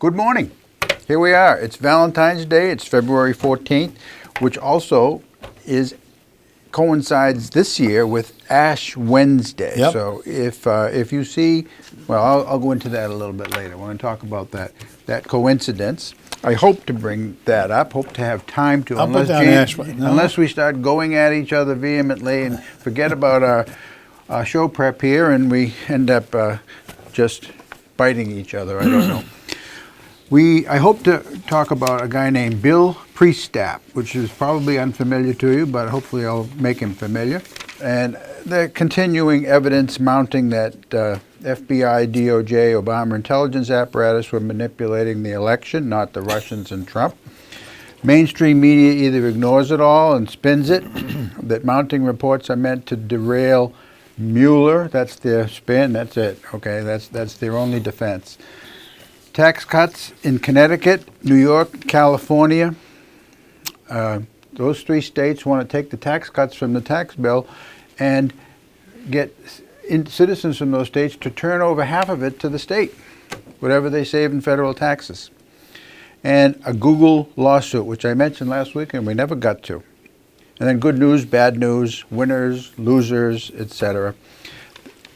Good morning. Here we are. It's Valentine's Day. It's February 14th, which also coincides this year with Ash Wednesday. Yep. So if you see, well, I'll go into that a little bit later. We're going to talk about that coincidence. I hope to bring that up. Hope to have time to, I'll put down Ash. No. unless we start going at each other vehemently and forget about our show prep here, and we end up just biting each other. I don't know. I hope to talk about a guy named Bill Priestap, which is probably unfamiliar to you, but hopefully I'll make him familiar. And the continuing evidence mounting that FBI, DOJ, Obama intelligence apparatus were manipulating the election, not the Russians and Trump. Mainstream media either ignores it all and spins it, that mounting reports are meant to derail Mueller. That's their spin. That's it. Okay, that's their only defense. Tax cuts in Connecticut, New York, California. Those three states want to take the tax cuts from the tax bill and get citizens from those states to turn over half of it to the state, whatever they save in federal taxes. And a Google lawsuit, which I mentioned last week and we never got to. And then good news, bad news, winners, losers, etc.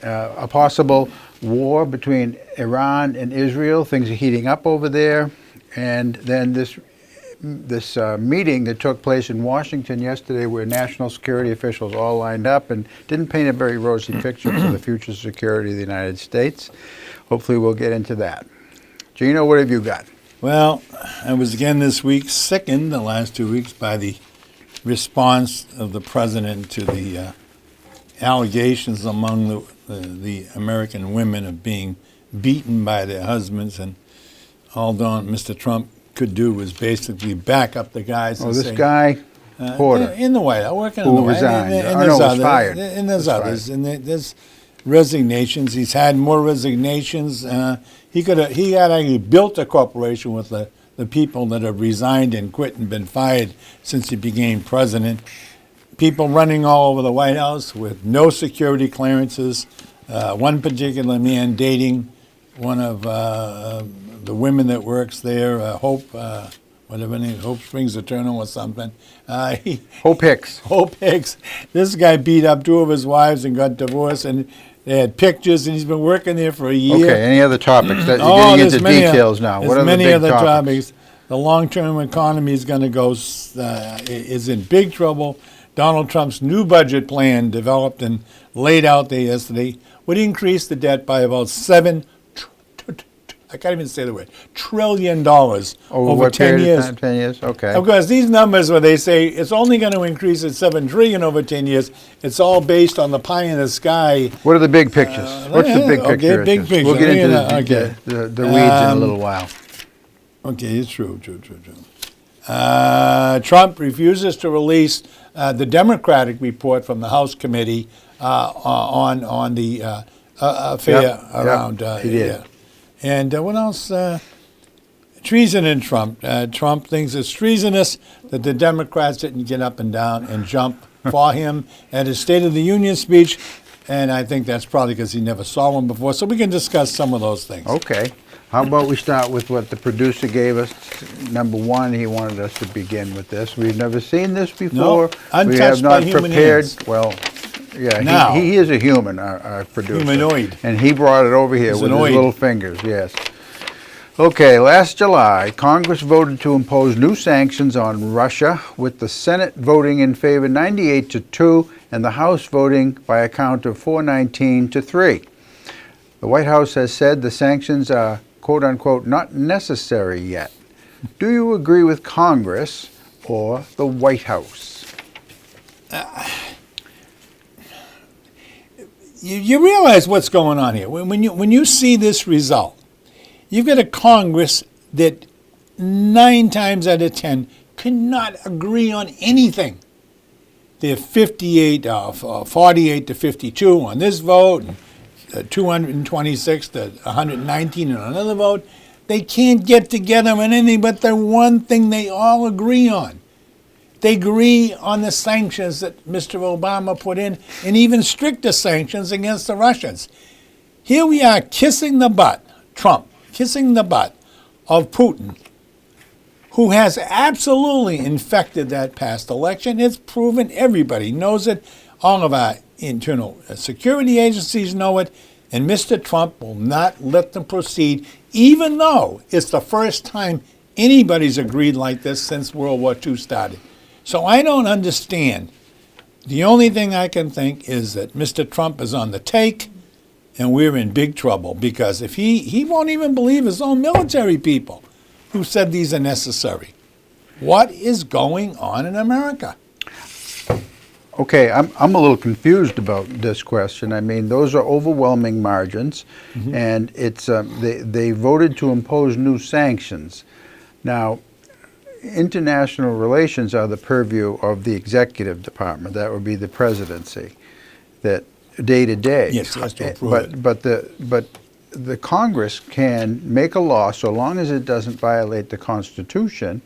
A possible war between Iran and Israel. Things are heating up over there. And then this meeting that took place in Washington yesterday, where national security officials all lined up, and didn't paint a very rosy picture for the future security of the United States. Hopefully we'll get into that. Gino, what have you got? Well, I was again this week sickened the last 2 weeks by the response of the president to the allegations among the American women of being beaten by their husbands, and all Mr. Trump could do was basically back up the guys. Oh, this guy, Porter, in the White House, working in the White House, and was fired. And there's others, and there's resignations. He's had more resignations. He had actually built a corporation with the people that have resigned and quit and been fired since he became president. People running all over the White House with no security clearances. One particular man dating one of the women that works there, Hope, whatever her name, Hope Springs Eternal or something. Hope Hicks. Hope Hicks. This guy beat up two of his wives and got divorced, and they had pictures, and he's been working there for a year. Okay, any other topics? You're getting into details now. What are the big other topics? The long-term economy is going to go, is in big trouble. Donald Trump's new budget plan, developed and laid out there yesterday, would increase the debt by about I can't even say the word, $1 trillion over 10 years. 10 years, okay. Of course, these numbers where they say it's only going to increase at $7 trillion over 10 years, it's all based on the pie in the sky. What are the big pictures? What's the big picture? Okay, big picture. We'll get into the weeds in a little while. Okay, it's true. Trump refuses to release the Democratic report from the House committee on the affair around. He did. Yeah. And what else? Treason in Trump. Trump thinks it's treasonous that the Democrats didn't get up and down and jump for him at his State of the Union speech. And I think that's probably because he never saw one before. So we can discuss some of those things. Okay. How about we start with what the producer gave us? Number one, he wanted us to begin with this. We've never seen this before. No, untouched we have not by human prepared. hands. Well, yeah, Now. he is a human, our producer. Humanoid. And he brought it over here with his Humanoid. little fingers, yes. Okay, last July, Congress voted to impose new sanctions on Russia, with the Senate voting in favor 98-2 and the House voting by a count of 419-3. The White House has said the sanctions are, quote unquote, not necessary yet. Do you agree with Congress or the White House? You realize what's going on here. When you see this result, you've got a Congress that 9 times out of 10 cannot agree on anything. They're 48 to 52 on this vote, and 226 to 119 on another vote. They can't get together on anything but the one thing they all agree on. They agree on the sanctions that Mr. Obama put in, and even stricter sanctions against the Russians. Here we are kissing the butt, Trump, kissing the butt of Putin, who has absolutely infected that past election. It's proven, everybody knows it. All of our internal security agencies know it. And Mr. Trump will not let them proceed, even though it's the first time anybody's agreed like this since World War II started. So I don't understand. The only thing I can think is that Mr. Trump is on the take, and we're in big trouble, because if he won't even believe his own military people who said these are necessary. What is going on in America? Okay, I'm a little confused about this question. I mean, those are overwhelming margins, and it's they voted to impose new sanctions. Now, international relations are the purview of the executive department. That would be the presidency, that day to day. Yes, he has to approve it. But the Congress can make a law so long as it doesn't violate the Constitution.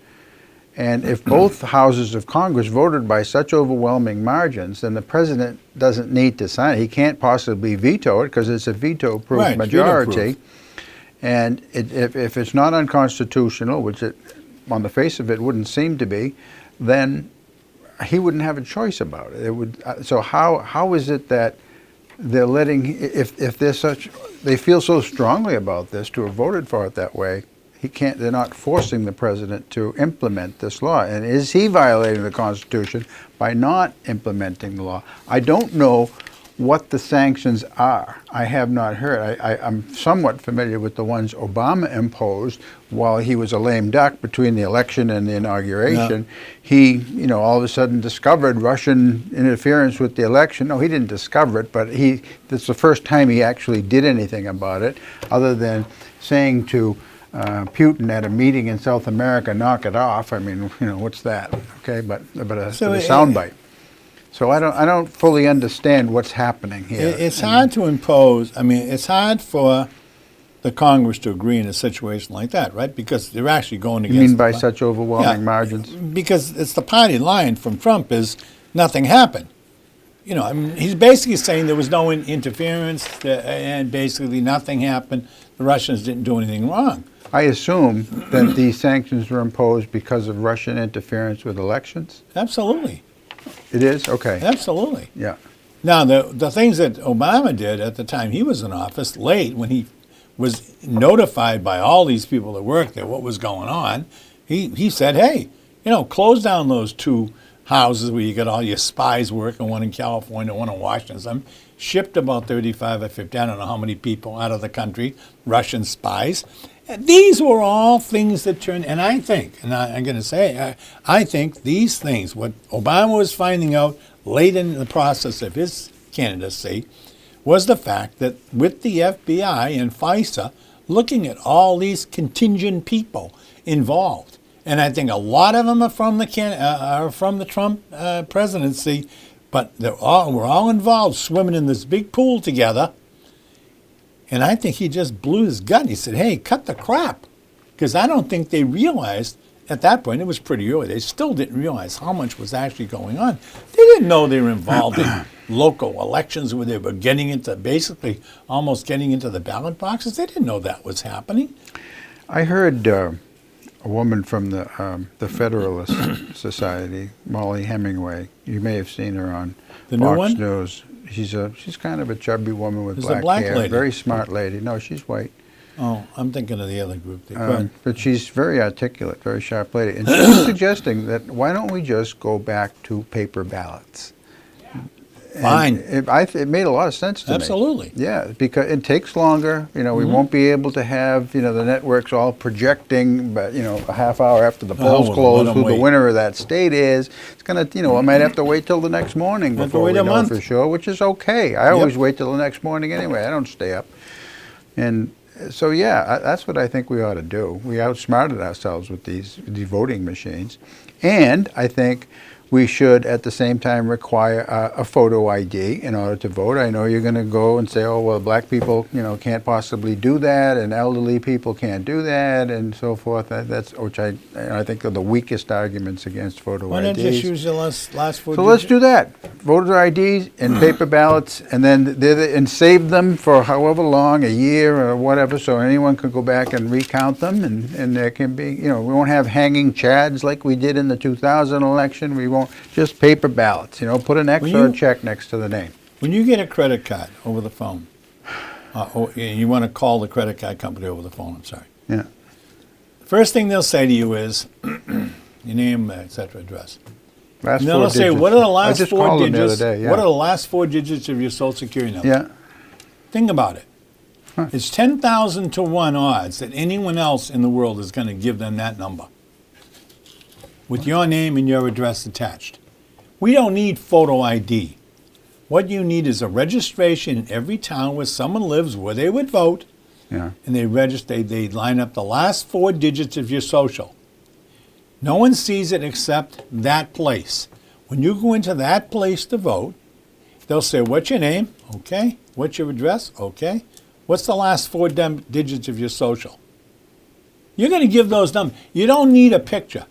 And if both houses of Congress voted by such overwhelming margins, then the president doesn't need to sign it. He can't possibly veto it because it's a veto-proof Right, majority. veto-proof. And if it's not unconstitutional, which it, on the face of it wouldn't seem to be, then he wouldn't have a choice about it. It would. So how is it that they're letting, if they're such, they feel so strongly about this to have voted for it that way? They're not forcing the president to implement this law. And is he violating the Constitution by not implementing the law? I don't know what the sanctions are. I have not heard. I'm somewhat familiar with the ones Obama imposed while he was a lame duck between the election and the inauguration. Yeah. He, all of a sudden discovered Russian interference with the election. No, he didn't discover it, but that's the first time he actually did anything about it, other than saying to Putin at a meeting in South America, knock it off. I mean, what's that? Okay, but a soundbite. So I don't fully understand what's happening here. It's hard to impose. I mean, it's hard for the Congress to agree in a situation like that, right? Because they're actually going against. You mean by such overwhelming margins? Because it's the party line from Trump is nothing happened. I mean, he's basically saying there was no interference and basically nothing happened. The Russians didn't do anything wrong. I assume that these sanctions were imposed because of Russian interference with elections? Absolutely. It is? Okay. Absolutely. Yeah. Now, the things that Obama did at the time he was in office, late, when he was notified by all these people that worked there what was going on, he said, hey, close down those two houses where you got all your spies working, one in California, one in Washington. Some shipped about 35 or 50, I don't know how many people out of the country, Russian spies. And these were all things that turned, and I think, and I'm going to say, I think these things, what Obama was finding out late in the process of his candidacy, was the fact that with the FBI and FISA looking at all these contingent people involved, and I think a lot of them are from the Trump presidency, but we're all involved, swimming in this big pool together. And I think he just blew his gut. He said, hey, cut the crap. Because I don't think they realized, at that point, it was pretty early, they still didn't realize how much was actually going on. They didn't know they were involved in local elections where they were basically almost getting into the ballot boxes. They didn't know that was happening. I heard a woman from the Federalist Society, Molly Hemingway. You may have seen her on Fox News. She's kind of a chubby woman with black hair. Lady. Very smart lady. No, she's white. Oh, I'm thinking of the other group. But she's very articulate, very sharp lady. And she was suggesting that why don't we just go back to paper ballots? Fine. It made a lot of sense to me. Absolutely. Yeah, because it takes longer. We won't be able to have, the networks all projecting, but, a half hour after the polls close who the winner of that state is. It's going to, I might have to wait till the next morning before we know for sure, which is okay. I always wait till the next morning anyway. I don't stay up. And so, yeah, that's what I think we ought to do. We outsmarted ourselves with these voting machines. And I think we should at the same time require a photo ID in order to vote. I know you're going to go and say, oh, well, black people, can't possibly do that, and elderly people can't do that, and so forth. That's which I think are the weakest arguments against photo IDs. Why not just use your last four So let's digits? do that. Voter IDs and paper ballots, and then and save them for however long, a year or whatever, so anyone can go back and recount them, and there can be, we won't have hanging chads like we did in the 2000 election. We won't, just paper ballots, put an X or a check next to the name. When you get a credit card over the phone, or you want to call the credit card company over the phone, I'm sorry. Yeah. First thing they'll say to you is your name, etc., address. Last And then four they'll say, digits. what are the I last just four called them digits? the other day, yeah. What are the last four digits of your social security number? Yeah. Think about it. It's 10,000 to 1 odds that anyone else in the world is going to give them that number with your name and your address attached. We don't need photo ID. What you need is a registration in every town where someone lives, where they would vote, Yeah. and they register. They line up the last four digits of your social. No one sees it except that place. When you go into that place to vote, they'll say, what's your name? Okay. What's your address? Okay. What's the last four digits of your social? You're going to give those numbers. You don't need a picture.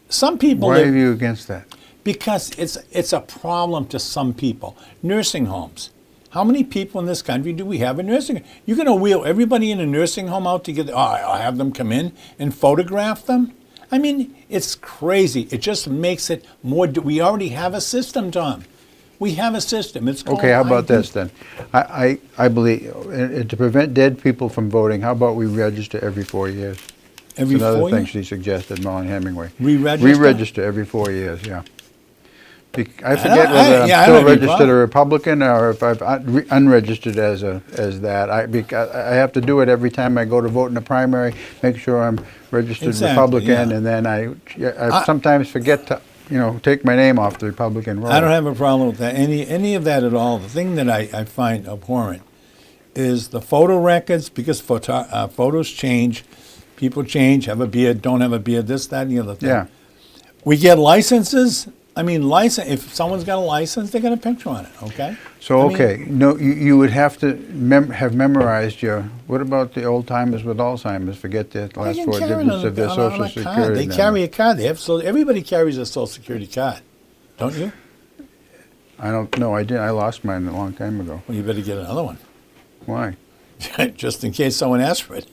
Some people Why live, are you against that? because it's a problem to some people. Nursing homes. How many people in this country do we have in nursing homes? You're going to wheel everybody in a nursing home out to get, I'll have them come in and photograph them? I mean, it's crazy. It just makes it more, we already have a system, Tom. We have a system. It's called Okay, how about ID. this then? I believe, to prevent dead people from voting, how about we register every 4 years? Every It's another 4 thing years? she suggested, Molly Hemingway. Re-register? Re-register every 4 years, yeah. I forget don't- whether I'm yeah, I still don't have any registered a problem. Republican or if I've unregistered as that. I have to do it every time I go to vote in the primary, make sure I'm registered Exactly, Republican, yeah. and then I sometimes forget to, take my name off the Republican roll. I don't have a problem with that, any of that at all. The thing that I find abhorrent is the photo records, because photos change, people change, have a beard, don't have a beard, this, that, and the other thing. Yeah. We get licenses. I mean, if someone's got a license, they got a picture on it, okay? So, I mean, okay, no, you would have to have memorized what about the old timers with Alzheimer's? Forget the they last can four carry it digits on of their a social card. security They number. carry a card. Everybody carries a social security card, don't you? I don't know, I did. I lost mine a long time ago. Well, you better get another one, Why? just in case someone asks for it.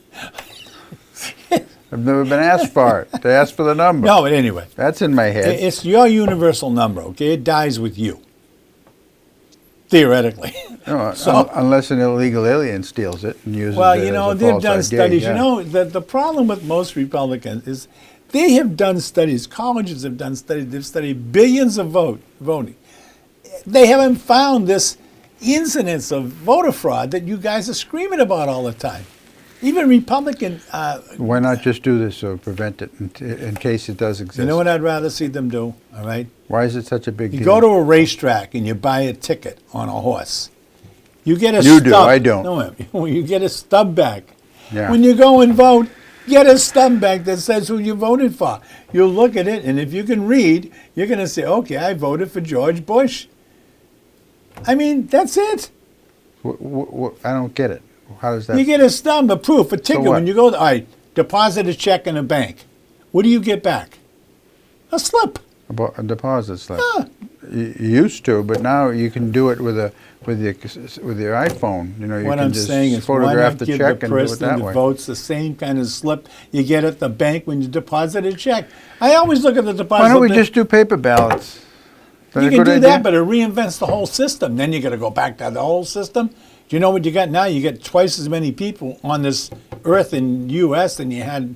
I've never been asked for it. They asked for the number. No, but anyway. That's in my head. It's your universal number, okay? It dies with you, theoretically. No, So- unless an illegal alien steals it and uses Well, it as a they've false done ID, studies. yeah. The problem with most Republicans is they have done studies. Colleges have done studies. They've studied billions of voting. They haven't found this incidence of voter fraud that you guys are screaming about all the time. Even Republican, Why not just do this to prevent it in case it does exist? you know what I'd rather see them do, all right? Why is it such a big You deal? go to a racetrack and you buy a ticket on a horse. You get a You stub. do, I don't. No, you get a stub back. Yeah. When you go and vote, get a stub back that says who you voted for. You'll look at it, and if you can read, you're going to say, okay, I voted for George Bush. I mean, that's it. I don't get it. How does that? You get a stub, a proof, a ticket. what? When you go, all right, deposit a check in a bank. What do you get back? A slip. About a deposit slip. Yeah. You used to, but now you can do it with your iPhone. You What can I'm just saying is, why photograph not the give check the and do it person that that way. votes the same kind of slip you get at the bank when you deposit a check? I always look at the deposit Why don't we slip. just do paper ballots? Is that You a can good do idea? that, but it reinvents the whole system. Then you got to go back to the whole system. Do you know what you got now? You get twice as many people on this earth in U.S. than you had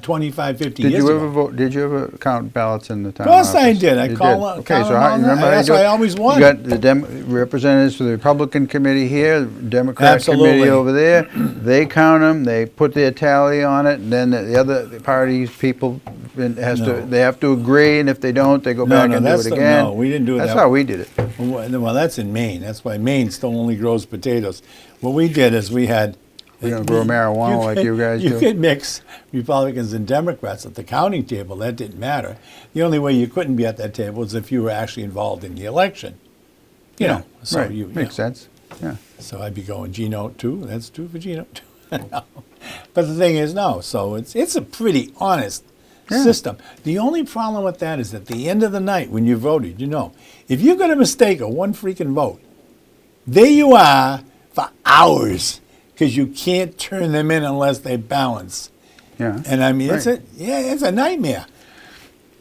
25, 50 Did years you ago. ever vote? Did you ever count ballots in the town Of course I office? did. I You call- Okay, count so them how, all you remember night. how That's you do why it? I always won. You got the representatives for the Republican committee here, the Democrat Absolutely. committee over there. They count them. They put their tally on it, and then the other parties people they have to agree, and if they don't, they go back and do that's it again. no, we didn't do That's that. how we did it. Well, that's in Maine. That's why Maine still only grows potatoes. What we did is we had We don't grow marijuana like you guys You do. could mix Republicans and Democrats at the counting table. That didn't matter. The only way you couldn't be at that table is if you were actually involved in the election. You know, so right. you Makes know. sense. Yeah. So I'd be going Gino too. That's two for Gino too. No. But the thing is, no. So it's a pretty honest Yeah. system. The only problem with that is at the end of the night when you voted, you know, if you got a mistake of one freaking vote, there you are for hours because you can't turn them in unless they balance. Yeah. And I mean, Right. it's a nightmare.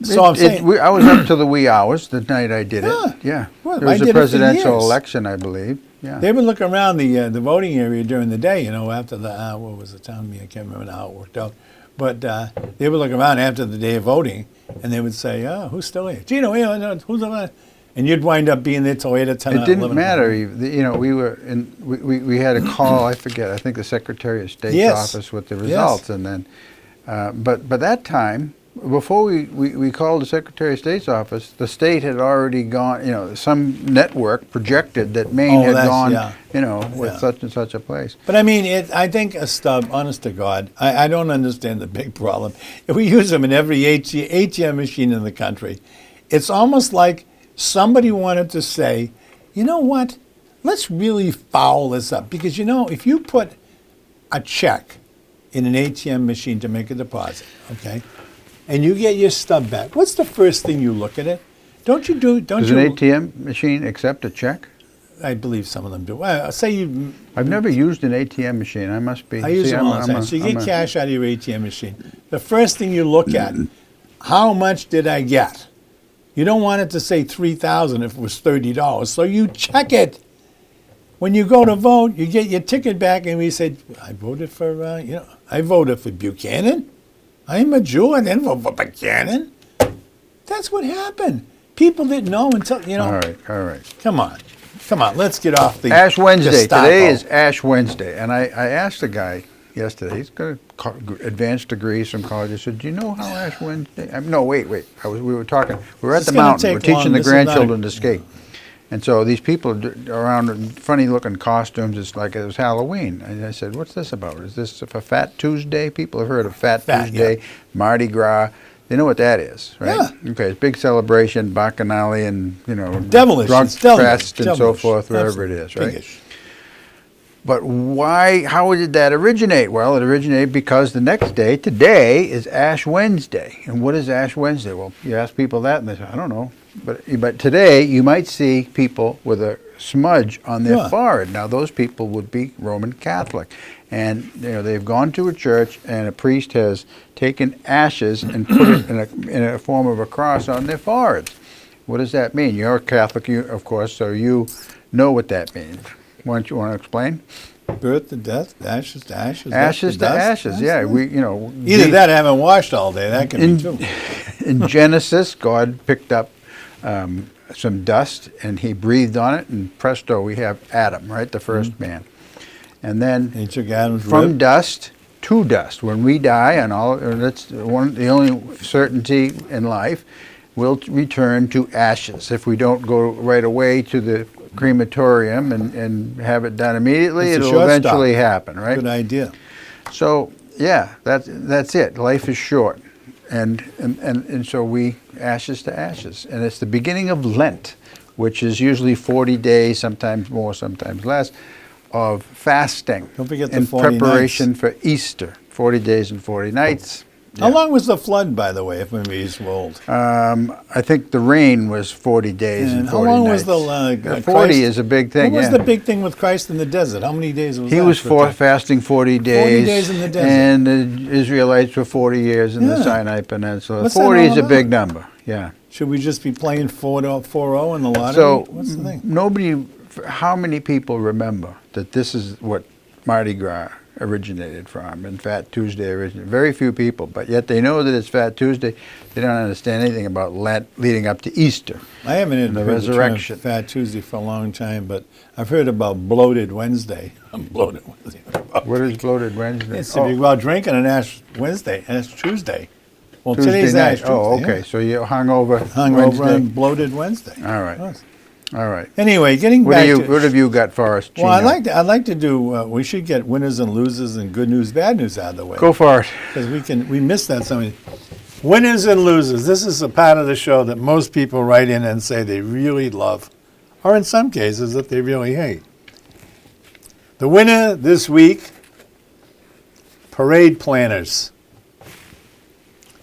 So I'm saying, I was up to the wee hours the night I did Yeah. it. Yeah. Well, There I was did a it for presidential years. election, I believe. Yeah. they would look around the voting area during the day, you know, after the, what was the town meeting? I can't remember how it worked out. But they would look around after the day of voting, and they would say, oh, who's still here? Gino, who's on? And you'd wind up being there till 8 or 10 It didn't 11 matter. You know, we were in. We had a call. I forget. I think the Secretary of State's Yes. office with the results, and then, but that time, before we called the Secretary of State's office, the state had already gone. You know, some network projected that Maine Oh, had that's- gone. yeah. You know, with Yeah. such and such a place. But I mean, I think a stub, honest to God, I don't understand the big problem. If we use them in every ATM machine in the country, it's almost like somebody wanted to say, you know what, let's really foul this up. Because, you know, if you put a check in an ATM machine to make a deposit, okay, and you get your stub back, what's the first thing you look at it? Don't you? Does an ATM machine accept a check? I believe some of them do. Say you I've never used an ATM machine. I must be. I use them all the time. So you get cash out of your ATM machine. The first thing you look at, how much did I get? You don't want it to say $3,000 if it was $30. So you check it. When you go to vote, you get your ticket back, and we said, I voted for, I voted for Buchanan. I'm a Jew. I didn't vote for Buchanan. That's what happened. People didn't know until, All right. Come on. Let's get off the Ash Wednesday. Gestapo. Today is Ash Wednesday, and I asked a guy yesterday. He's got advanced degrees from college. I said, "Do you know how Ash Wednesday?" No, wait. We were talking. We were at It's the gonna mountain. We're take long. teaching the This is not a- grandchildren to skate, and so these people are around in funny-looking costumes. It's like it was Halloween. And I said, "What's this about? Is this for Fat Tuesday?" People have heard of Fat Tuesday, yeah. Mardi Gras. They know what that is, right? Yeah. Okay, it's big celebration, bacchanali, and Devilish. drunk It's devilish. fest and so Devilish. forth, wherever Absolutely. it is, right? Piggish. But why? How did that originate? Well, it originated because the next day, today, is Ash Wednesday. And what is Ash Wednesday? Well, you ask people that, and they say, I don't know. But today, you might see people with a smudge on their Yeah. forehead. Now, those people would be Roman Catholic. And they've gone to a church, and a priest has taken ashes and put it in a form of a cross on their foreheads. What does that mean? You're a Catholic, of course, so you know what that means. Why don't you want to explain? Birth to death, ashes to ashes. Ashes death to dust. ashes. That's Yeah, it. Either that, or I haven't washed all day. That can be too. In Genesis, God picked up some dust and He breathed on it, and presto, we have Adam, right, the first man. And then He took Adam's from rib. dust to dust. When we die, and that's the only certainty in life, we'll return to ashes. If we don't go right away to the crematorium and have it done immediately, It's a it'll short eventually stop. happen, right? Good idea. So yeah, that's it. Life is short, and so we ashes to ashes, and it's the beginning of Lent, which is usually 40 days, sometimes more, sometimes less, of fasting. Don't forget the in 40 preparation for Easter. 40 days and 40 nights. How long was the flood, by the way, if memory is old? I think the rain was 40 days and And 40 how long nights. was the The 40 Christ- is a big thing. What was yeah. the big thing with Christ in the desert? How many days was He that? was fasting 40 days. days in the desert. And the Israelites were 40 years in the Yeah. Sinai Peninsula. What's that 40 is all a big about? number, yeah. Should we just be playing 4-0 in the lottery? So What's the thing? how many people remember that this is what Mardi Gras originated from and Fat Tuesday originated? Very few people, but yet they know that it's Fat Tuesday. They don't understand anything about Lent leading up to Easter. I haven't heard the the term resurrection. Fat Tuesday for a long time, but I've heard about Bloated Wednesday. Bloated Wednesday. What is Bloated Wednesday? It's about drinking on Ash Wednesday, Ash Tuesday. Well, Tuesday today's night. Ash Tuesday. Oh, okay. So you're hungover Hung over Wednesday. on Bloated Wednesday. All right. Yes. All right. Anyway, getting What, back do you, to what have you got for us, Gino? well, I'd like to do. We should get winners and losers and good news, bad news out of the way. Go for it. Because we missed that so many. Winners and losers. This is a part of the show that most people write in and say they really love, or in some cases that they really hate. The winner this week, parade planners.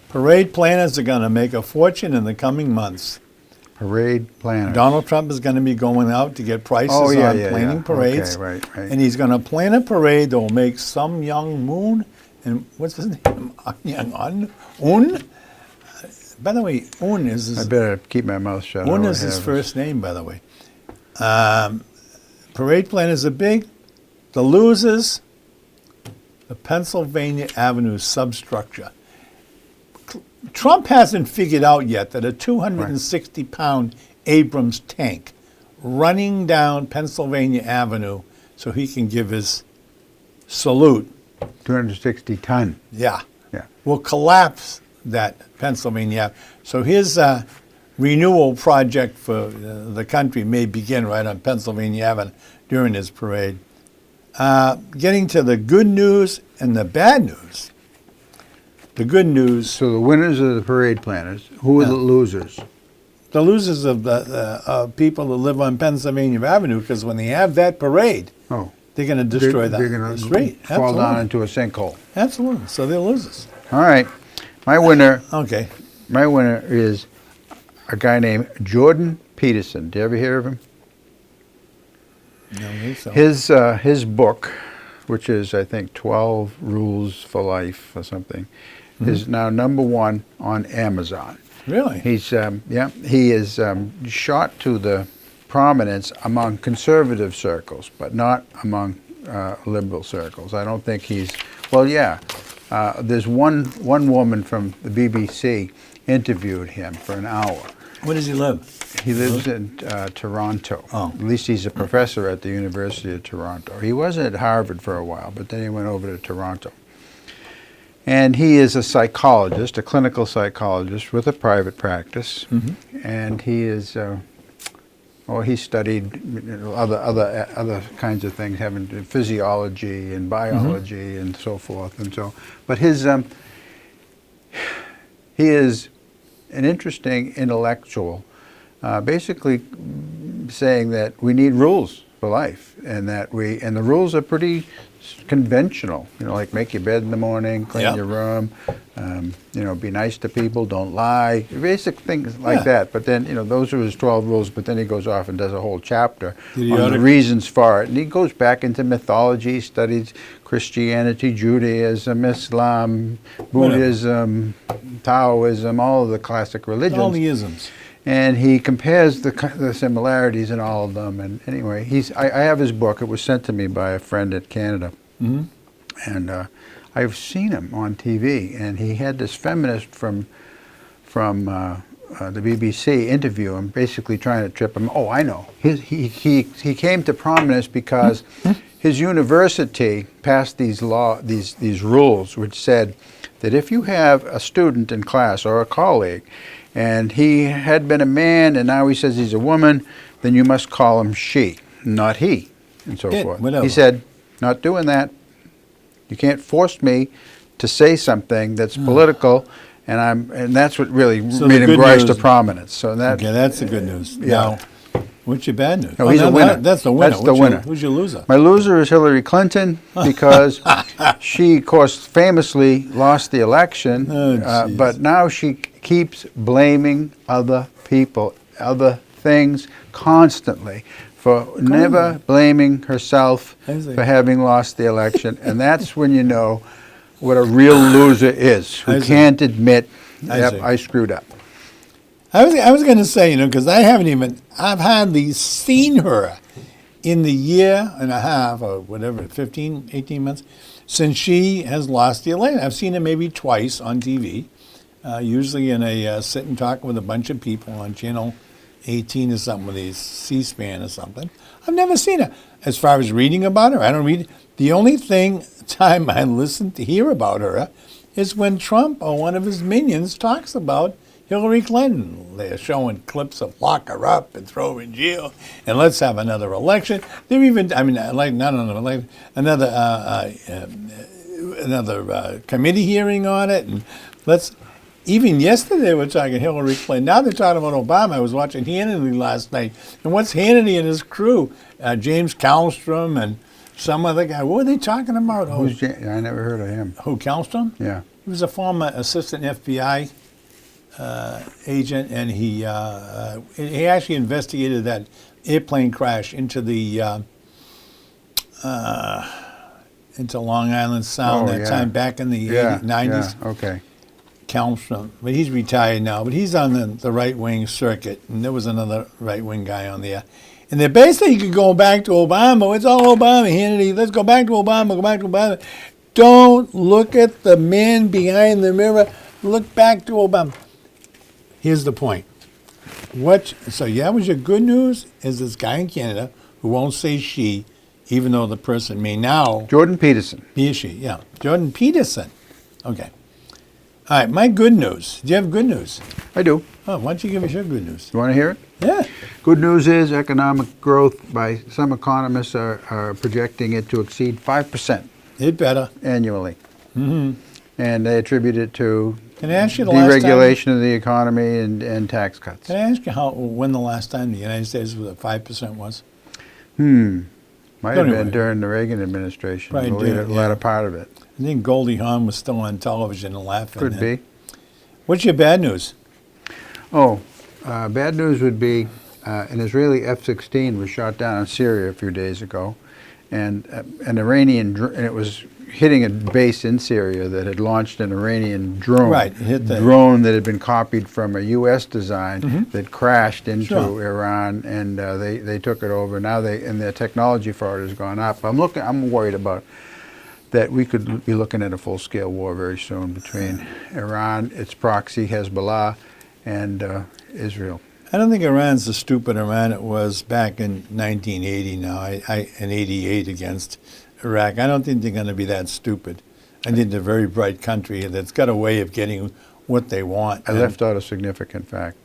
Parade planners are going to make a fortune in the coming months. Parade planner. Donald Trump is going to be going out to get prices on planning parades. Okay, right. And he's going to plan a parade that will make some young moon, and what's his name? Un? By the way, Un is I his, better keep my mouth shut. Un I is his have- first name, by the way. Parade planners are big. The losers, the Pennsylvania Avenue substructure. Trump hasn't figured out yet that a 260-pound Abrams tank running down Pennsylvania Avenue so he can give his salute, 260 ton. yeah, Yeah. will collapse that Pennsylvania Avenue. So his renewal project for the country may begin right on Pennsylvania Avenue during his parade. Getting to the good news and the bad news. The good news, So the winners are the parade planners. Who are the losers? the losers of the people that live on Pennsylvania Avenue, because when they have that parade, Oh, they're going to destroy they're the going street. to fall down Absolutely. into a sinkhole. Absolutely. So they're losers. All right. My winner Okay. is a guy named Jordan Peterson. Do you ever hear of him? No, I think so. His book, which is I think 12 Rules for Life or something, is now #1 on Amazon. Really? He's he is shot to the prominence among conservative circles, but not among liberal circles. I don't think he's there's one woman from the BBC interviewed him for an hour. Where does he live? He lives in Toronto. Oh. At least he's a professor at the University of Toronto. He was at Harvard for a while, but then he went over to Toronto. And he is a psychologist, a clinical psychologist with a private practice. And he is, he studied other kinds of things, having to do physiology and biology and so forth. And so, but his he is an interesting intellectual, basically saying that we need rules for life, and that the rules are pretty conventional. Like make your bed in the morning, clean your room, be nice to people, don't lie, basic things like that. But then, those are his 12 rules. But then he goes off and does a whole chapter on the reasons for it, and he goes back into mythology, studies Christianity, Judaism, Islam, Buddhism, Taoism, all of the classic religions. All the isms. And he compares the similarities in all of them. And anyway, I have his book. It was sent to me by a friend in Canada. And I've seen him on TV. And he had this feminist from the BBC interview him, basically trying to trip him. Oh, I know. He came to prominence because his university passed these rules which said that if you have a student in class or a colleague, and he had been a man and now he says he's a woman, then you must call him she, not he, and so forth. Whatever. He said, not doing that. You can't force me to say something that's political, and that's what really So made the him good rise news- to prominence. So that Okay, that's the good news. Now, what's your bad news? No, he's a winner. That's the winner. That's the winner. Who's your loser? my loser is Hillary Clinton because she, of course, famously lost the election, Oh, jeez. but now she keeps blaming other people, other things constantly for never blaming herself I see. for having lost the election. And that's when you know what a real loser is, I who see. can't admit, I yep, see. I screwed up. I was going to say, because I've hardly seen her in the year and a half or whatever, 15, 18 months, since she has lost the election. I've seen her maybe twice on TV, usually in a sit and talk with a bunch of people on Channel 18 or something, with these C-SPAN or something. I've never seen her. As far as reading about her, I don't read. The only time I listen to hear about her is when Trump or one of his minions talks about Hillary Clinton. They're showing clips of lock her up and throw her in jail, and let's have another election. They're even, I mean, like not another election, another committee hearing on it, and let's. Even yesterday, we're talking Hillary Clinton. Now they're talking about Obama. I was watching Hannity last night, and what's Hannity and his crew? James Kallstrom and some other guy. What were they talking about? I never heard of him. Who, Kallstrom? Yeah. He was a former assistant FBI agent, and he actually investigated that airplane crash into the into Long Island Sound time back in the 90s. Yeah, okay. Kallstrom, but he's retired now. But he's on the right wing circuit, and there was another right wing guy on there. And they're basically going back to Obama. It's all Obama, Hannity. Let's go back to Obama. Go back to Obama. Don't look at the man behind the mirror. Look back to Obama. Here's the point. So that was your good news, is this guy in Canada who won't say she, even though the person may now Jordan Peterson. be a she. Yeah, Jordan Peterson. Okay. All right, my good news. Do you have good news? I do. Oh, why don't you give us your good news? You want to hear it? Yeah. Good news is economic growth by some economists are projecting it to exceed 5% It better. annually. Mm-hmm. And they attribute it to Can I ask you the last time? deregulation of the economy and tax cuts. Can I ask you when the last time the United States was at 5% was? Might have Anyway. been during the Reagan administration, Probably the latter part of it. I think Goldie Hawn was still on television and laughing. Could then. be. What's your bad news? Oh, bad news would be an Israeli F-16 was shot down in Syria a few days ago, and an Iranian and it was hitting a base in Syria that had launched an Iranian drone. Right, it hit the drone that had been copied from a U.S. design that crashed into Sure. Iran, and they took it over. Now and their technology for it has gone up. I'm worried about that we could be looking at a full-scale war very soon between Iran, its proxy Hezbollah, and Israel. I don't think Iran's the stupid Iran it was back in 1980 now, in 88 against Iraq. I don't think they're going to be that stupid. I think they're a very bright country that's got a way of getting what they want. I left out a significant fact,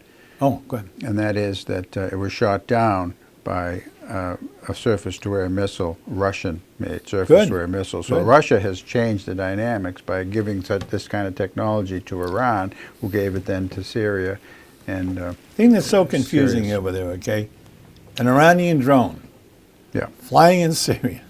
Oh, go ahead. and that is that it was shot down by a surface-to-air missile, Russian-made surface-to-air missile. So Good. Russia has changed the dynamics by giving this kind of technology to Iran, who gave it then to Syria. And The thing that's so confusing serious. over there, okay? An Iranian drone yeah, flying in Syria.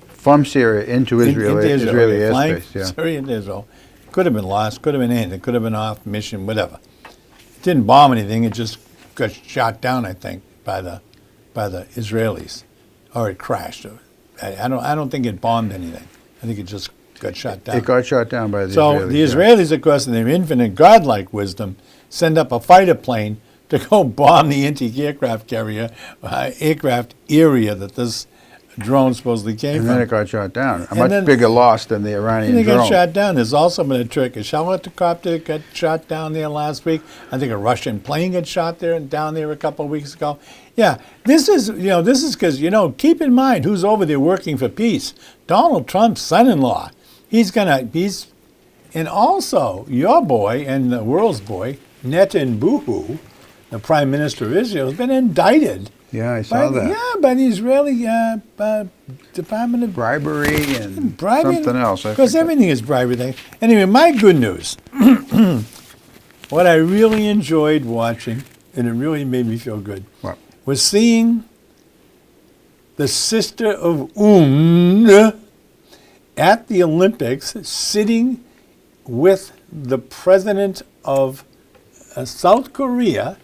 from Syria into Israel, into Israeli okay, flying airspace. Yeah. Syria into Israel. Could have been lost, could have been anything, could have been off mission, whatever. It didn't bomb anything, it just got shot down, I think, by the Israelis. Or it crashed. I don't think it bombed anything. I think it just got shot down. It got shot down by the So Israelis. the yeah. Israelis, of course, in their infinite godlike wisdom, send up a fighter plane to go bomb the anti-aircraft carrier, aircraft area that this drone supposedly came And from. then it got shot down. A And much then- bigger loss than the Iranian And they drone. got shot down. There's also been a Turkish helicopter that got shot down there last week. I think a Russian plane got shot there and down there a couple of weeks ago. Yeah, this is because, keep in mind who's over there working for peace. Donald Trump's son-in-law. And also your boy and the world's boy, Netanyahu, the prime minister of Israel, has been indicted. Yeah, I saw that. Yeah, by the Israeli Department of Bribery and Bribery, something else. I Because forget. everything is bribery thing. Anyway, my good news. What I really enjoyed watching, and it really made me feel good, What? was seeing the sister of at the Olympics sitting with the president of South Korea,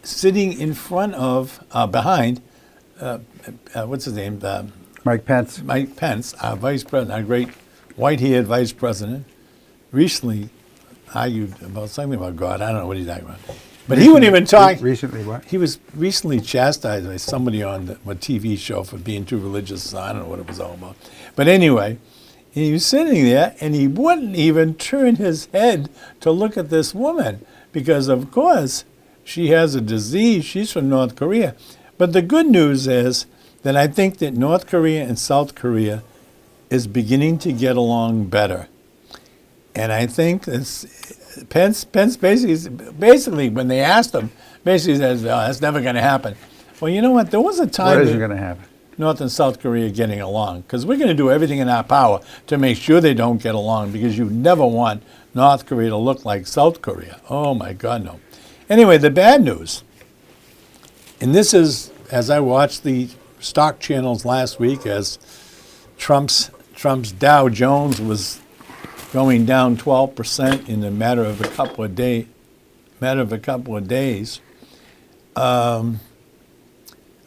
sitting in front of, behind, what's his name? Mike Pence. Mike Pence, our vice president, our great white-haired vice president, recently argued about something about God. I don't know what he's talking about. But he wouldn't even talk. Recently what? He was recently chastised by somebody on a TV show for being too religious. I don't know what it was all about. But anyway, he was sitting there, and he wouldn't even turn his head to look at this woman because, of course, she has a disease. She's from North Korea. But the good news is that I think that North Korea and South Korea is beginning to get along better. And I think Pence basically, when they asked him, basically says, oh, that's never going to happen. Well, you know what? There was a time What is that going to happen? North and South Korea getting along, because we're going to do everything in our power to make sure they don't get along, because you never want North Korea to look like South Korea. Oh, my God, no. Anyway, the bad news, and this is, as I watched the stock channels last week, as Trump's Dow Jones was going down 12% in a matter of a couple of days.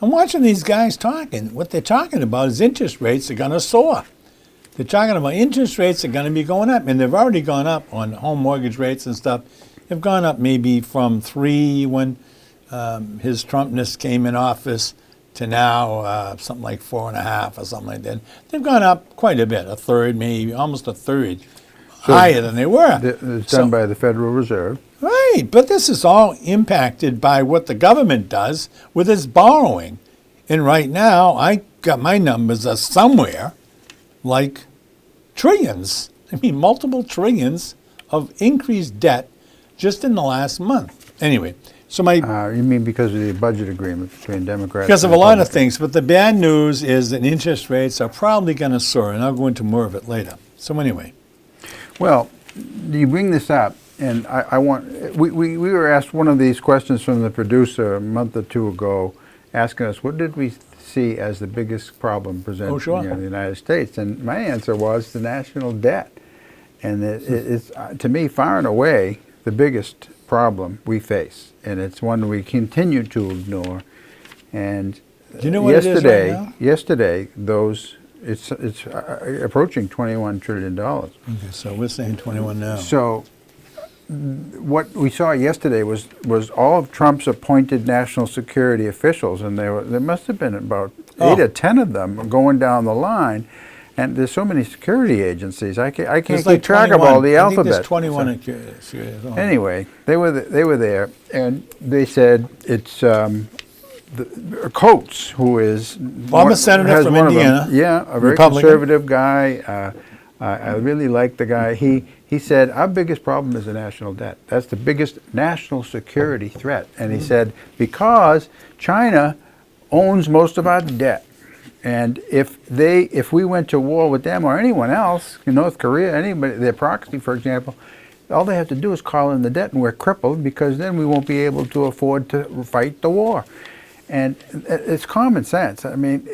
I'm watching these guys talking. What they're talking about is interest rates are going to soar. They're talking about interest rates are going to be going up, and they've already gone up on home mortgage rates and stuff. They've gone up maybe from 3 when his Trumpness came in office to now something like 4.5 or something like that. They've gone up quite a bit, a third, maybe almost a third higher than they were. It's done by the Federal Reserve. Right, but this is all impacted by what the government does with its borrowing. And right now, I got my numbers are somewhere like trillions. I mean, multiple trillions of increased debt just in the last month. Anyway, so You mean because of the budget agreement between Democrats? because of and a lot of Republicans? things, but the bad news is that interest rates are probably going to soar, and I'll go into more of it later. So anyway. Well, you bring this up, and I want, we were asked one of these questions from the producer a month or two ago, asking us, what did we see as the biggest problem presented in the United States? And my answer was the national debt. And it's, to me, far and away, the biggest problem we face. And it's one we continue to ignore. And Do you know what it is right now? yesterday, it's approaching $21 trillion. Okay, so we're saying 21 now. So what we saw yesterday was all of Trump's appointed national security officials, and there must have been about 8 or 10 of them going down the line. And there's so many security agencies, I can't keep track of all the alphabet. I think there's 21. Anyway, they were there, and they said it's Coates, who is former senator from Indiana, a very Republican. conservative guy. I really like the guy. He said our biggest problem is the national debt. That's the biggest national security threat. And he said because China owns most of our debt, and if we went to war with them or anyone else, North Korea, anybody, their proxy, for example, all they have to do is call in the debt, and we're crippled because then we won't be able to afford to fight the war. And it's common sense. I mean,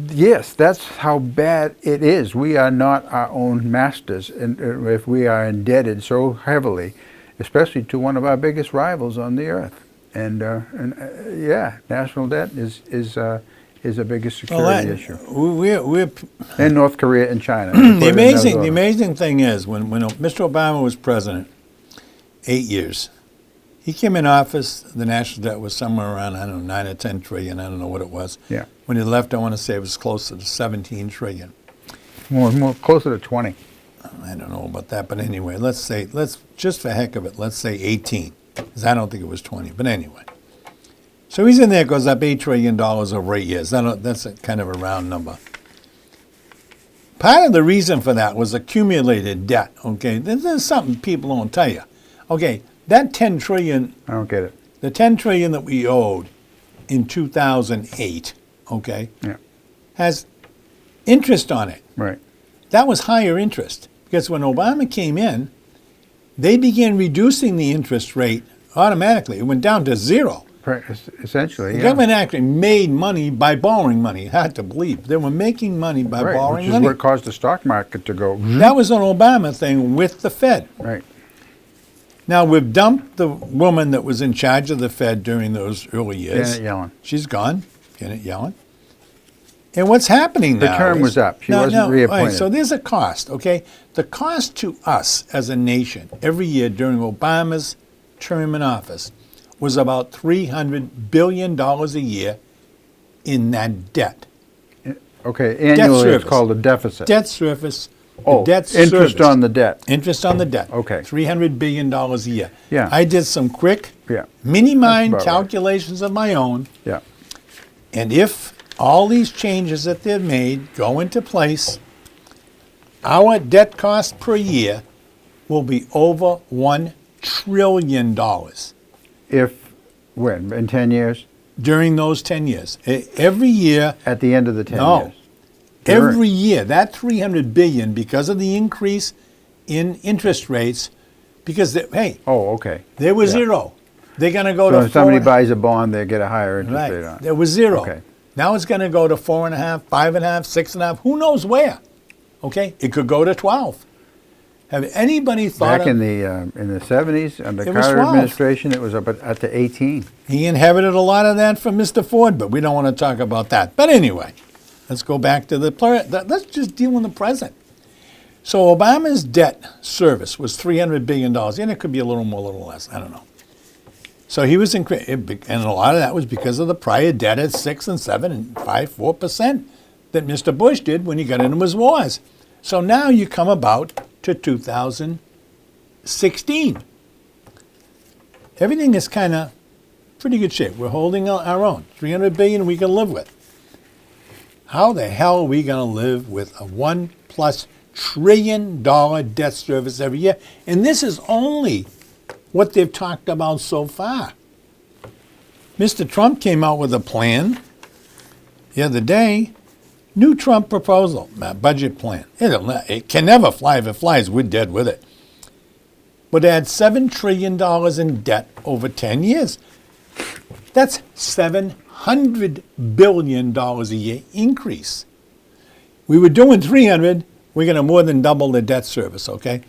yes, that's how bad it is. We are not our own masters, and if we are indebted so heavily, especially to one of our biggest rivals on the earth. And national debt is a biggest security issue. We're And North Korea and China. the amazing thing is when Mr. Obama was president, 8 years. He came in office, the national debt was somewhere around, 9 or 10 trillion, I don't know what it was. Yeah. When he left, I want to say it was closer to 17 trillion. More closer to 20. I don't know about that, but anyway, let's just for heck of it, let's say 18, because I don't think it was 20, but anyway. So he's in there, goes up $8 trillion over 8 years. That's a kind of a round number. Part of the reason for that was accumulated debt, okay? There's something people don't tell you. Okay, that 10 trillion, I don't get it. the 10 trillion that we owed in 2008, okay, Yeah. has interest on it. Right. That was higher interest because when Obama came in, they began reducing the interest rate automatically. It went down to zero. Essentially, The yeah. government actually made money by borrowing money. Hard to believe. They were making money by Right, borrowing which is money. what caused the stock market to go. That was an Obama thing with the Fed. Right. Now, we've dumped the woman that was in charge of the Fed during those early years. Janet Yellen. She's gone, Janet Yellen. And what's happening now Her term is- was up. She wasn't all right, reappointed. so there's a cost, okay? The cost to us as a nation every year during Obama's term in office was about $300 billion a year in that debt. Okay, annually it's service. called a deficit. Debt service. Oh, debt interest service. on the debt. Interest on the debt. Okay. $300 billion a year. Yeah. I did some quick Yeah. mini-mind That's about right. calculations of my own. Yeah. And if all these changes that they've made go into place, our debt cost per year will be over $1 trillion If, when, in 10 years? during those 10 years. Every year, At the end of the 10 No. years? every year, that $300 billion, because of the increase in interest rates, because, hey, Oh, okay. there was Yeah. zero. They're going to go So to if somebody 4. buys a bond, they get a higher interest rate on Right. it. There was zero. Okay. Now it's going to go to 4.5, 5.5, 6.5. Who knows where? Okay, it could go to 12. Have anybody thought Back in the 70s, under It was Carter 12. administration, it was up at to 18. He inherited a lot of that from Mr. Ford, but we don't want to talk about that. But anyway, let's go back to let's just deal in the present. So Obama's debt service was $300 billion, and it could be a little more, a little less. I don't know. So he was and a lot of that was because of the prior debt at 6 and 7 and 4% that Mr. Bush did when he got into his wars. So now you come about to 2016. Everything is kind of pretty good shape. We're holding our own. $300 billion we can live with. How the hell are we going to live with a $1+ trillion debt service every year? And this is only what they've talked about so far. Mr. Trump came out with a plan the other day. New Trump proposal, budget plan. It can never fly. If it flies, we're dead with it. Would add $7 trillion in debt over 10 years. That's $700 billion a year increase. We were doing 300. We're going to more than double the debt service, okay?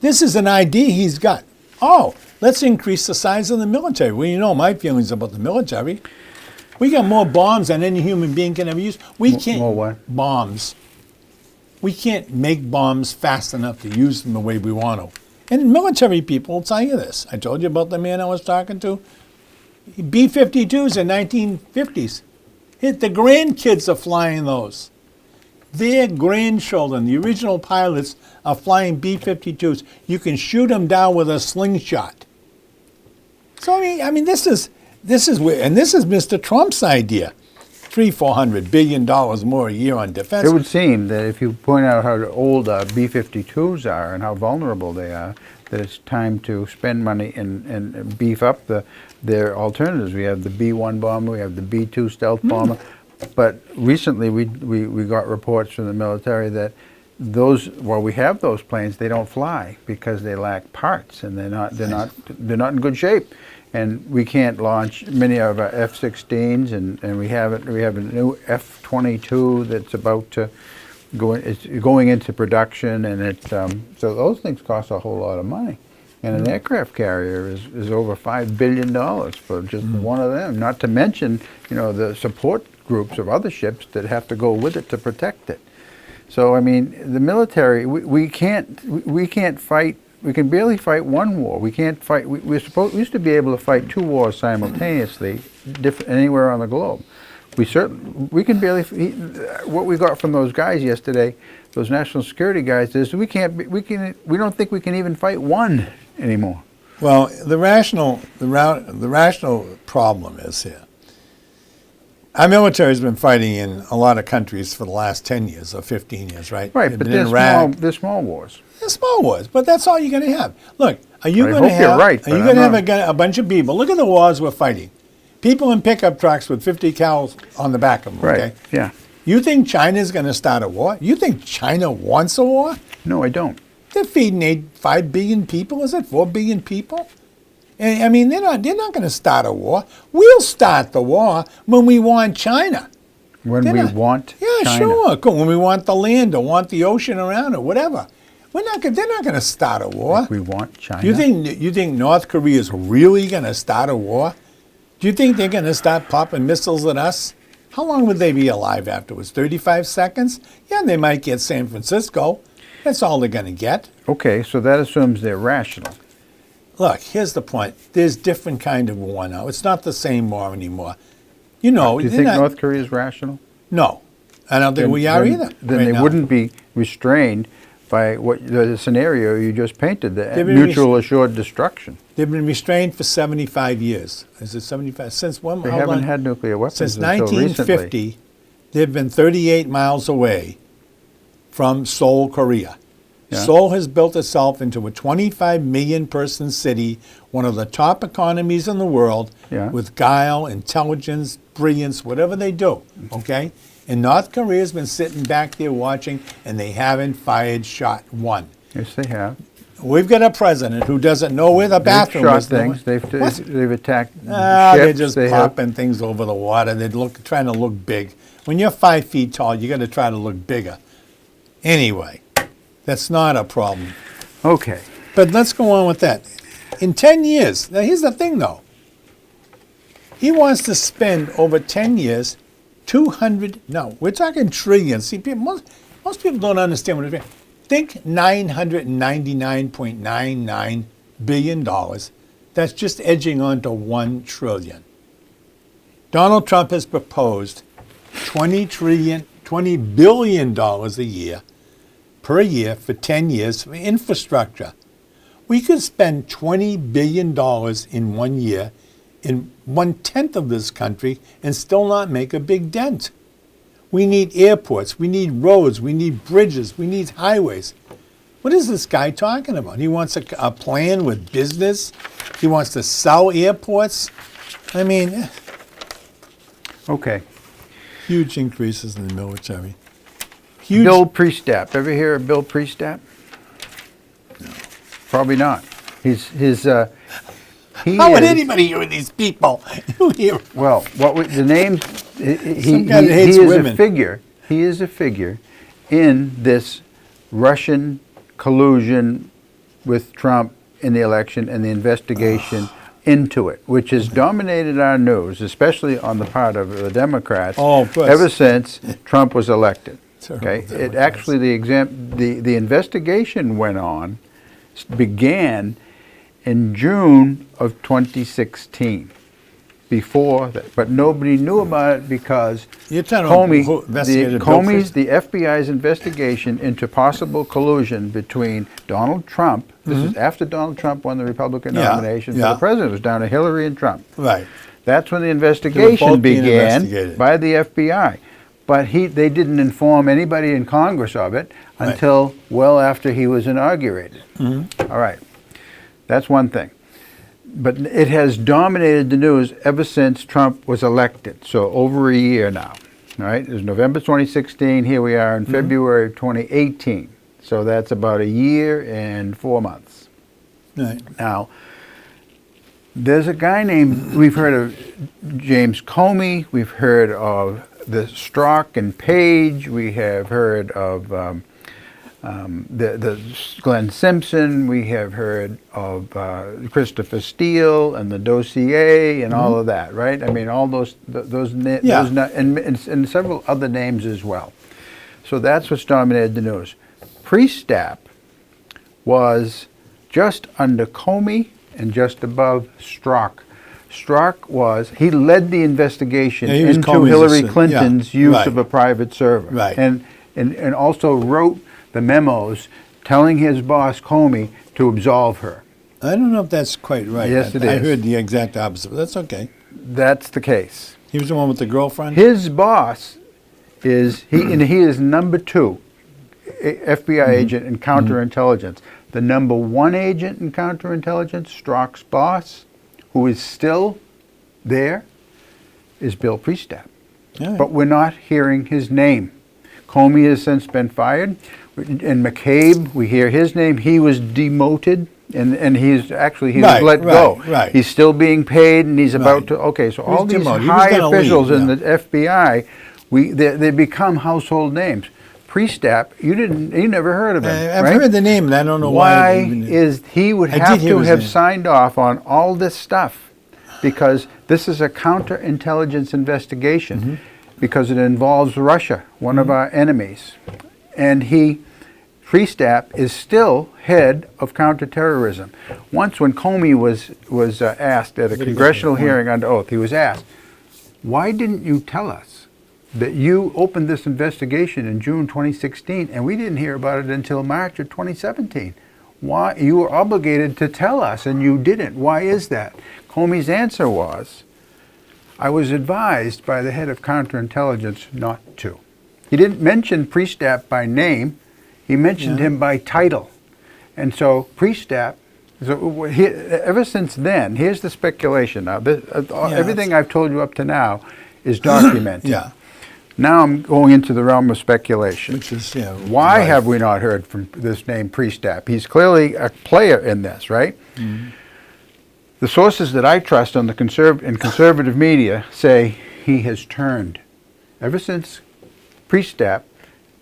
This is an idea he's got. Oh, let's increase the size of the military. Well, you know my feelings about the military. We got more bombs than any human being can ever use. We can't. More what? Bombs. We can't make bombs fast enough to use them the way we want to. And military people will tell you this. I told you about the man I was talking to. B-52s in 1950s. The grandkids are flying those. Their grandchildren, the original pilots, are flying B-52s. You can shoot them down with a slingshot. So I mean, this is where, and this is Mr. Trump's idea. $400 billion more a year on defense. It would seem that if you point out how old B-52s are and how vulnerable they are, that it's time to spend money and beef up their alternatives. We have the B-1 bomber, we have the B-2 stealth bomber, but recently we got reports from the military that while we have those planes, they don't fly because they lack parts and they're not in good shape. And we can't launch many of our F-16s, and we have a new F-22 that's about to going into production, and so those things cost a whole lot of money. And an aircraft carrier is over $5 billion for just one of them. Not to mention, the support groups of other ships that have to go with it to protect it. So I mean, the military, we can't fight. We can barely fight one war. We can't fight. We used to be able to fight two wars simultaneously, anywhere on the globe. We can barely. What we got from those guys yesterday, those national security guys, is we don't think we can even fight one anymore. Well, the rational problem is here. Our military has been fighting in a lot of countries for the last 10 years or 15 years, right? Right, They've but been in Iraq. they're small wars. They're small wars, but that's all you're going to have. Look, are you I going to hope you're have? right, Are you but going to I'm have not. a bunch of people? Look at the wars we're fighting. People in pickup trucks with 50 cals on the back of them. Right. Okay? Yeah. You think China's going to start a war? You think China wants a war? No, I don't. They're feeding 5 billion people. Is it 4 billion people? And, I mean, they're not going to start a war. We'll start the war when we want China. When They're we not- want Yeah, China. sure. Cool. When we want the land or want the ocean around it, whatever. They're not going to start a war. We want China. You think North Korea is really going to start a war? Do you think they're going to start popping missiles at us? How long would they be alive afterwards? 35 seconds? Yeah, they might get San Francisco. That's all they're going to get. Okay, so that assumes they're rational. Look, here's the point. There's different kind of war now. It's not the same war anymore. You know, Do you they're think not- North Korea is rational? No, I don't think we are either. Then right they now. wouldn't be restrained by the scenario you just painted, the They've been mutual assured destruction. They've been restrained for 75 years. Is it 75? Since when? They how haven't long? had nuclear weapons Since until recently. 1950, they've been 38 miles away from Seoul, Korea. Yeah. Seoul has built itself into a 25 million person city, one of the top economies in the world, Yeah. with guile, intelligence, brilliance, whatever they do. Okay? And North Korea's been sitting back there watching, and they haven't fired shot one. Yes, they have. We've got a president who doesn't know where the bathroom They've shot is. things. What? They've attacked They're ships. just They have- popping things over the water. They're trying to look big. When you're 5 feet tall, you got to try to look bigger. Anyway, that's not a problem. Okay. But let's go on with that. In 10 years, now here's the thing though. He wants to spend over 10 years, we're talking trillions. See, most people don't understand what it is. Think $999.99 billion. That's just edging on to $1 trillion. Donald Trump has proposed $20 billion a year, per year for 10 years for infrastructure. We could spend $20 billion in 1 year in 1/10 of this country and still not make a big dent. We need airports, we need roads, we need bridges, we need highways. What is this guy talking about? He wants a plan with business. He wants to sell airports. I mean, Okay. huge increases in the military. Huge. Bill Priestap. Ever hear of Bill Priestap? No. Probably not. He How would is- anybody hear these people? You hear Well, the names? Some guy that hates he is women. a figure. He is a figure in this Russian collusion with Trump in the election and the investigation into it, which has dominated our news, especially on the part of the Democrats, Oh, of course. ever since Trump was elected. Terrible Okay, it Democrats. actually the investigation began in June of 2016. Before that, but nobody knew about it because You're talking about Comey, who investigated Bill Comey's, Priestap? the FBI's investigation into possible collusion between Donald Trump. This is after Donald Trump won the Republican Yeah, nomination for yeah. the president. It was down to Hillary and Trump. Right. That's when the both investigation being began investigated. by the FBI. But they didn't inform anybody in Congress of it Right. until well after he was inaugurated. All right. That's one thing. But it has dominated the news ever since Trump was elected, so over a year now. All right, it was November 2016, here we are in February of 2018. So that's about a year and 4 months. Right. Now, there's a guy named, we've heard of James Comey, we've heard of the Strzok and Page, we have heard of the Glenn Simpson, we have heard of Christopher Steele and the dossier and all of that, right? I mean, all and several other names as well. So that's what's dominated the news. Priestap was just under Comey and just above Strzok. Strzok he led the investigation Yeah, he was into Comey's Hillary assistant. Clinton's Yeah, use right. of a private server. Right. And also wrote the memos telling his boss Comey to absolve her. I don't know if that's quite right. Yes, it I is. heard the exact opposite, but that's okay. That's the case. He was the one with the girlfriend? His boss is and he is number 2 FBI agent in counterintelligence. The number 1 agent in counterintelligence, Strzok's boss, who is still there, is Bill Priestap. All right. But we're not hearing his name. Comey has since been fired. And McCabe, we hear his name. He was demoted, and he Right, was let go. right. He's still being paid, and he's about Right. to. Okay, so He was all these demoted. He was high gonna officials leave, in yeah. the FBI, they become household names. Priestap, you never heard of him, I've right? heard the name, and I don't know why. He would I did have hear to his have name. signed off on all this stuff because this is a counterintelligence investigation because it involves Russia, one of our enemies. And Priestap is still head of counterterrorism. Once when Comey was asked at a congressional hearing under oath, he was asked, why didn't you tell us that you opened this investigation in June 2016 and we didn't hear about it until March of 2017? Why? You were obligated to tell us and you didn't. Why is that? Comey's answer was, I was advised by the head of counterintelligence not to. He didn't mention Priestap by name. He mentioned Yeah. him by title. And so Priestap, ever since then, here's the speculation. Now, everything I've told you up to now is documented. Yeah. Now I'm going into the realm of speculation. Which is, yeah. Why right. have we not heard from this name Priestap? He's clearly a player in this, right? Mm-hmm. The sources that I trust on the conservative media say he has turned. Ever since Priestap,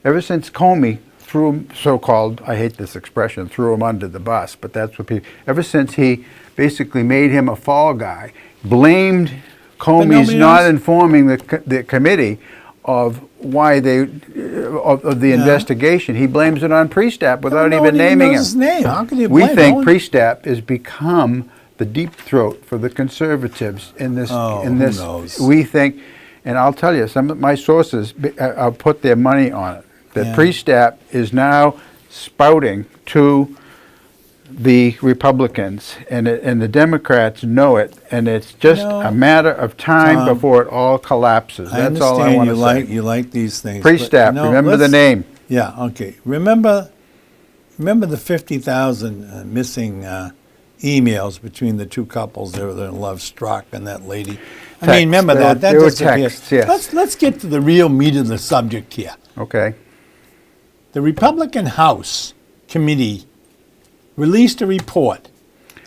ever since Comey threw him, so-called, I hate this expression, threw him under the bus, but that's what people, ever since he basically made him a fall guy, blamed Comey's nobody not else- informing the committee of why they, of the investigation. He blames it on Priestap without No even one naming him. knows his name. How can you We blame think no one? Priestap has become the deep throat for the conservatives in this. Oh, in who this, knows? we think, and I'll tell you, some of my sources, I'll put their money on it, that Yeah. Priestap is now spouting to the Republicans, and the Democrats know it, and it's just No. a matter of time Tom, before it all collapses. I That's all I understand want you to like say. you like these things. but, Priestap, remember the let's- name. Yeah. Okay. Remember the 50,000 missing emails between the two couples. They were in love, Strzok and that lady. I Texts. mean, remember They that? were- That they were disappeared. texts, yes. Let's get to the real meat of the subject here. Okay. The Republican House Committee released a report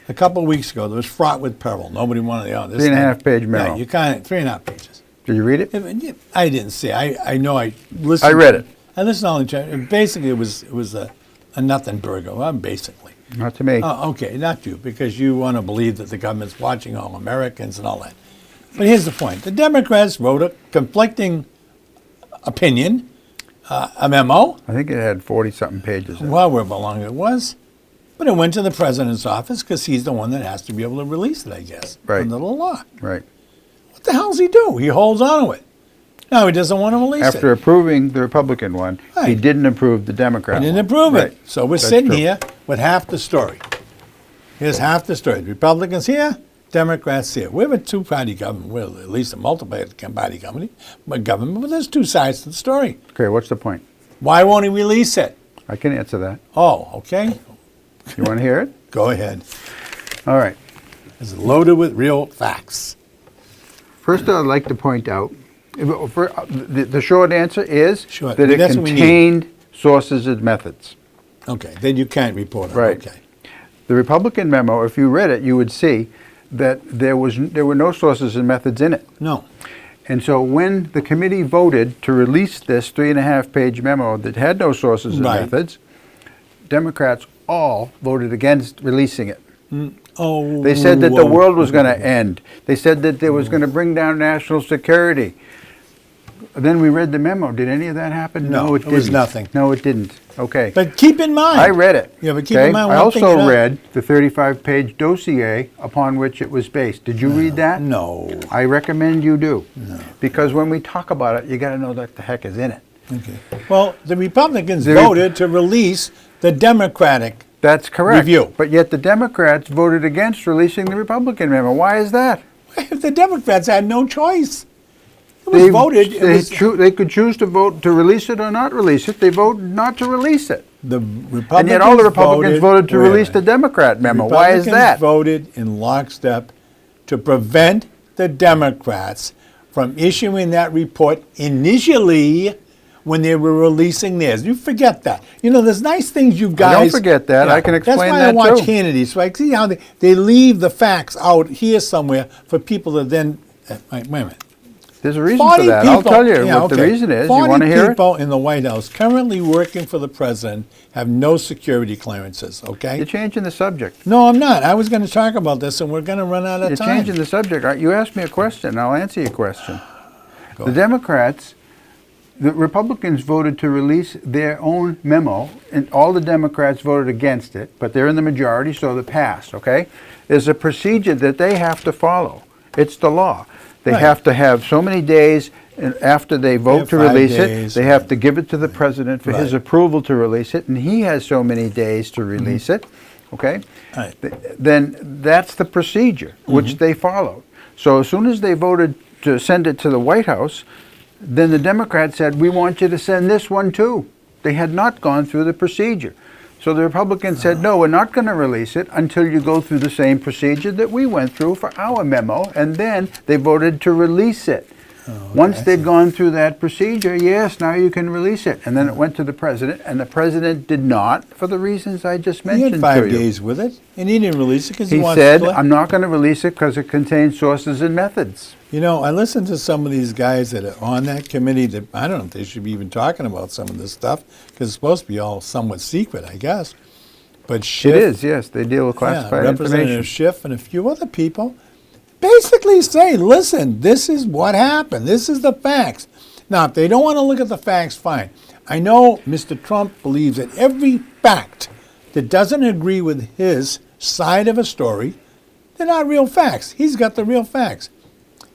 a couple of weeks ago that was fraught with peril. Nobody wanted to. 3.5-page memo. Yeah, you can't. 3.5 pages. Did you read it? I didn't see. I know. I listened. I read it. I listened only to. Basically, it was a nothing burger. Well, basically. Not to me. Okay, not you, because you want to believe that the government's watching all Americans and all that. But here's the point: the Democrats wrote a conflicting opinion, a memo. I think it had 40-something pages in it. Well, wherever long it was, but it went to the president's office because he's the one that has to be able to release it, I guess, Right. under the law. Right. What the hell's he do? He holds on to it. Now he doesn't want to release After it. approving the Republican one, he Right. didn't approve the Democrat He one. didn't approve Right. it. So we're That's sitting true. here with half the story. Here's half the story. The Republicans here, Democrats here. We have a two-party government. Well, at least a multi-party government, but there's two sides to the story. Okay, what's the point? Why won't he release it? I can answer that. Oh, okay. You want to hear it? Go ahead. All right. It's loaded with real facts. First, I'd like to point out, the short answer is Sure. that it That's what we need. contained sources and methods. Okay, then you can't report on it. Right. Okay. The Republican memo, if you read it, you would see that there were no sources and methods in it. No. And so when the committee voted to release this 3.5-page memo that had no sources and Right. methods, Democrats all voted against releasing it. Oh. They said that the world was going to end. They said that it was going to bring down national security. Then we read the memo. Did any of that happen? No, it it didn't. was nothing. No, it didn't. Okay. But keep in mind. I read it. Yeah, but keep okay? in mind I one thing also about- read the 35-page dossier upon which it was based. Did you read that? No. I recommend you do. Because when we talk about it, you got to know what the heck is in it. Okay. Well, the Republicans The Rep- voted to release the Democratic. That's correct. Review. But yet the Democrats voted against releasing the Republican memo. Why is that? The Democrats had no choice. It was voted. It was, They could choose to vote to release it or not release it. They voted not to release it. the Republicans And yet all the Republicans voted to wait a release the minute. Democrat memo. Why is Republicans that? voted in lockstep to prevent the Democrats from issuing that report initially when they were releasing theirs. You forget that. You know, there's nice things you guys... don't forget that. I can explain That's why that I watch too. Hannity, so I see how they leave the facts out here somewhere for people to then... wait a minute. There's a reason for that. I'll tell you what the reason is. You want to hear 40 it? people in the White House currently working for the president have no security clearances, okay? You're changing the subject. No, I'm not. I was going to talk about this, and we're going to run out of You're time. changing the subject. You asked me a question. I'll answer your question. Go The ahead. Democrats, the Republicans voted to release their own memo, and all the Democrats voted against it, but they're in the majority, so it passed, okay? There's a procedure that they have to follow. It's the law. They Right. have to have so many days after they vote have to 5 release it. days. They have to give it to the president for his Right. approval to release it, and he has so many days to release it, okay? Right. Then that's the procedure which they followed. So as soon as they voted to send it to the White House, then the Democrats said, we want you to send this one too. They had not gone through the procedure. So the Republicans said, no, we're not going to release it until you go through the same procedure that we went through for our memo, and then they voted to release it. Once they'd gone through that procedure, yes, now you can release it. And then it went to the president, and the president did not, for the reasons I just He mentioned had to 5 you. days with it, and he didn't release it because he He wants said, to. I'm not going to release it because it contains sources and methods. You know, I listened to some of these guys that are on that committee that I don't know if they should be even talking about some of this stuff because it's supposed to be all somewhat secret, I guess. But Schiff, It is, yes. They deal with classified Representative information. Schiff and a few other people basically say, listen, this is what happened. This is the facts. Now, if they don't want to look at the facts, fine. I know Mr. Trump believes that every fact that doesn't agree with his side of a story, they're not real facts. He's got the real facts.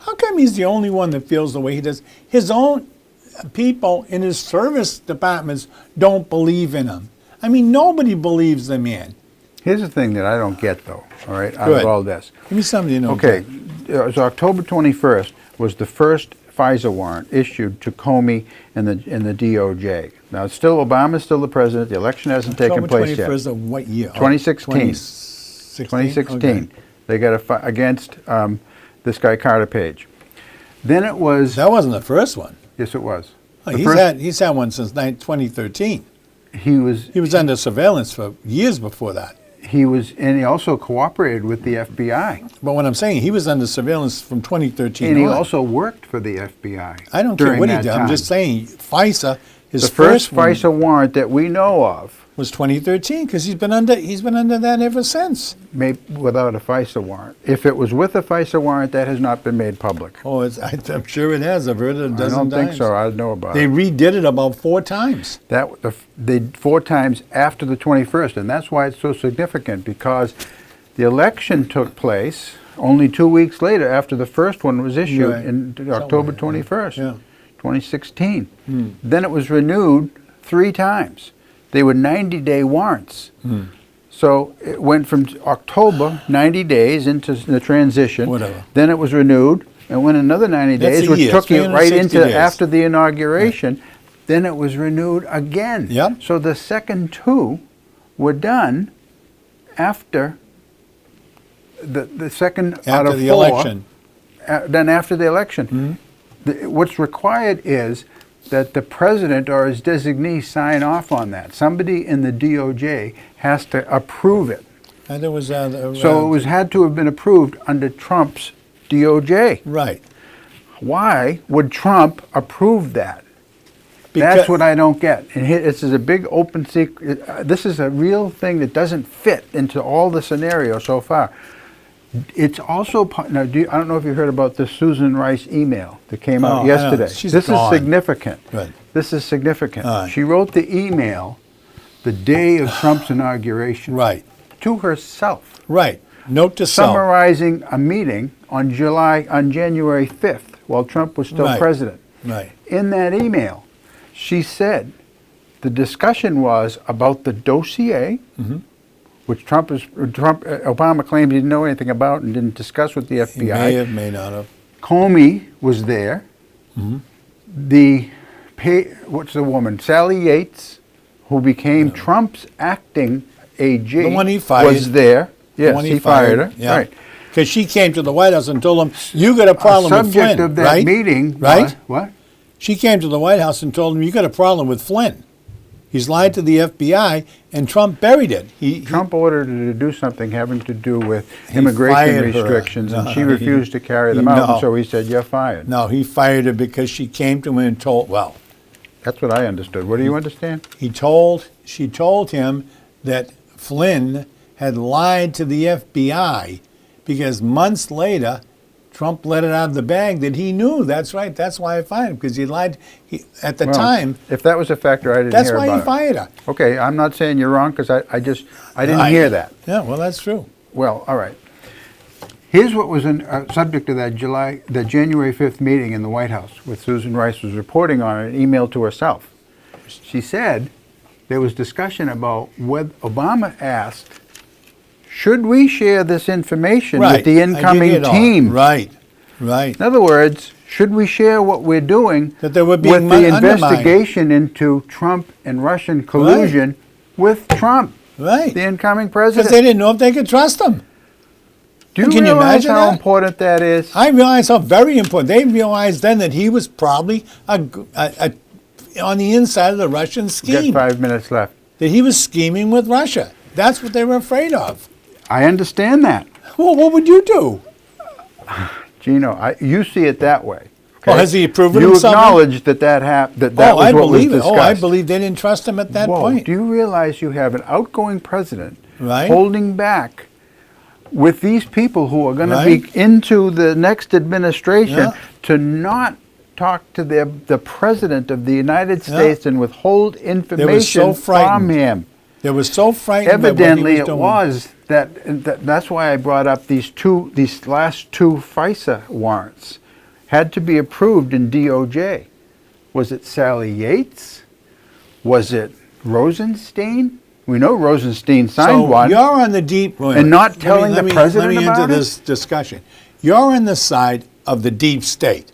How come he's the only one that feels the way he does? His own people in his service departments don't believe in him. I mean, nobody believes the man. Here's the thing that I don't get, though, all right, out Good. of all this. Give me something you know. Okay, it was October 21st was the first FISA warrant issued to Comey and the DOJ. Now, it's still Obama's still the president. The election hasn't taken place yet. 21st of what year? 2016. 2016. 2016. Okay. They got against this guy Carter Page. Then it was. That wasn't the first one. Yes, it was. Oh, The he's first- had one since 2013. He was. He was under surveillance for years before that. And he also cooperated with the FBI. But what I'm saying, he was under surveillance from 2013 And he on. also worked for the FBI. I don't care during what he that did. I'm time. just saying, FISA, his The first one FISA warrant that we know of, was 2013 because he's been under that ever since. made without a FISA warrant. If it was with a FISA warrant, that has not been made public. Oh, I'm sure it has. I've heard it a I dozen don't think times. so. I know about They it. redid it about 4 times. They 4 times after the 21st, and that's why it's so significant, because the election took place only 2 weeks later after the first one was issued Right. in October Somewhere, 21st, yeah. 2016. Then it was renewed 3 times. They were 90-day warrants. So it went from October, 90 days into the transition. Whatever. Then it was renewed and went another 90 That's days, a which year, took you right 360 into days. after the inauguration. Then it was renewed again. Yep. So the second 2 were done after the second out After of the 4. election. Then after the election. What's required is that the president or his designee sign off on that. Somebody in the DOJ has to approve it. And there was So it had to have been approved under Trump's DOJ. right. Why would Trump approve that? Because- That's what I don't get. And this is a big open secret. This is a real thing that doesn't fit into all the scenarios so far. It's also now. I don't know if you heard about the Susan Rice email that came Oh, I out know. yesterday. She's This gone. is significant. Right. This is significant. Aye. She wrote the email the day of Trump's inauguration Right. to herself, Right. Note to self. summarizing a meeting on January 5th, while Trump was still Right. president. Right. In that email, she said the discussion was about the dossier, which Obama claimed he didn't know anything about and didn't discuss with the He FBI. may have, may not have. Comey was there. What's the woman? Sally Yates, who became Trump's acting AG, The one he fired. was there. The Yes, one he fired her. Yeah. Right. Because she came to the White House and told him, you got a problem with Subject Flynn, of that right? meeting, Right? What? She came to the White House and told him, you got a problem with Flynn. He's lied to the FBI, and Trump buried it. Trump ordered her to do something having to do with He immigration fired her. restrictions, and No, she he- refused to carry them out, no. and so he said, "You're fired." No, he fired her because she came to him and told, well, That's what I understood. What do you understand? she told him that Flynn had lied to the FBI because months later, Trump let it out of the bag that he knew. That's right. That's why I fired him, because he lied at the Well, time. if that was a factor, I didn't That's hear why about he it. fired her. Okay, I'm not saying you're wrong because I didn't hear that. Yeah, well, that's true. Well, all right. Here's what was subject of that January 5th meeting in the White House, with Susan Rice was reporting on an email to herself. She said there was discussion about whether Obama asked, should we share this information with the I did incoming it all. team? Right, right. In other words, should we share what we're doing That they were with being the undermined. investigation into Trump and Russian collusion with Trump, Right. the incoming Because president? they didn't know if they could trust him. Do you Can you realize imagine how that? important that is? I realized how very important. They realized then that he was probably on the inside of the Russian We've scheme. got 5 minutes left. That he was scheming with Russia. That's what they were afraid of. I understand that. Well, what would you do? Gino, you see it that way. Well, has he proven you himself? acknowledge that happened, that was I what was believe it. discussed. Oh, I believe they didn't trust him at that Whoa, point. do you realize you have an outgoing president Right. holding back with these people who are going to Right. be into the next administration Yeah. to not talk to the president of the United States and withhold information from frightened. him? They were so frightened Evidently, by what he it was doing. was that's why I brought up these last two FISA warrants had to be approved in DOJ. Was it Sally Yates? Was it Rosenstein? We know Rosenstein signed So one. you're on the deep And not telling the president Let me about enter it? this discussion. You're on the side of the deep state.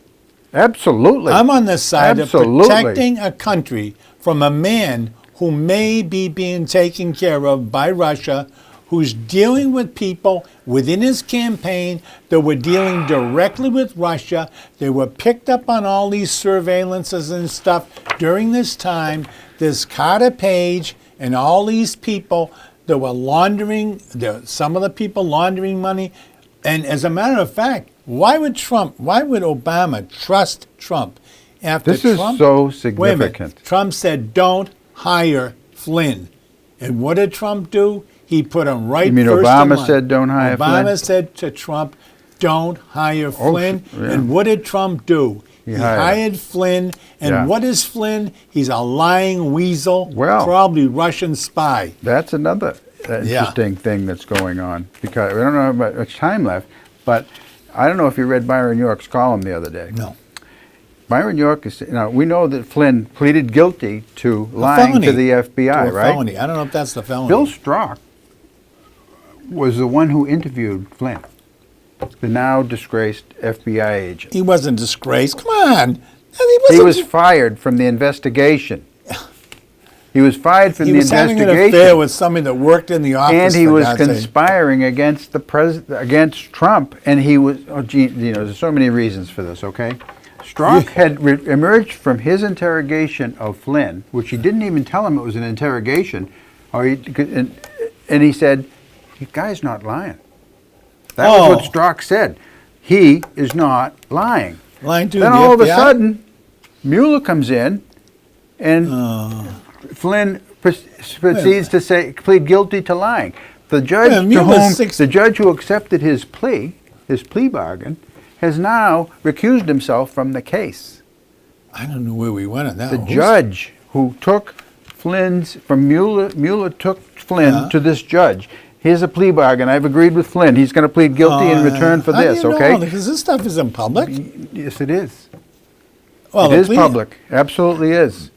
Absolutely. I'm on the side Absolutely. of protecting a country from a man who may be being taken care of by Russia, who's dealing with people within his campaign that were dealing directly with Russia. They were picked up on all these surveillances and stuff during this time. This Carter Page and all these people that were laundering, some of the people laundering money. And as a matter of fact, why would Obama trust Trump? After This is Trump, so wait a significant. minute, Trump said, don't hire Flynn. And what did Trump do? He put him right You mean first in Obama line. said, "Don't hire Obama Flynn"? said to Trump, don't hire Oh, Flynn. yeah. And what did Trump do? He hired hired Flynn. And Yeah. what is Flynn? He's a lying weasel, Well- probably Russian spy. That's another interesting thing that's going on, because we don't know how much time left, but I don't know if you read Byron York's column the other day. No. Byron York is, we know that Flynn pleaded guilty to lying to felony. the FBI, To a right? felony. I don't know if that's the felony. Bill Strzok was the one who interviewed Flynn, the now disgraced FBI agent. He wasn't disgraced. Come on. He was fired from the investigation. He was fired from He the was having an investigation. affair with somebody that worked in the office. And he for was God's sake. conspiring against against Trump, and he was. Oh, gee, there's so many reasons for this. Okay, Strzok had emerged from his interrogation of Flynn, which he didn't even tell him it was an interrogation, and he said, "The guy's not lying." That was what Strzok said. He is not lying. Lying to Then the all of a FBI? sudden, Mueller comes in, and Flynn proceeds to plead guilty to lying. The judge Yeah, Mueller's the judge who accepted his plea bargain, has now recused himself from the case. I don't know where we went on that. The one. judge who took Mueller took Flynn to this judge. Here's a plea bargain. I've agreed with Flynn. He's going to plead guilty in return for How do this, you know? okay? Because this stuff is in public. Yes, it is. Well, It the is plea- public, absolutely is.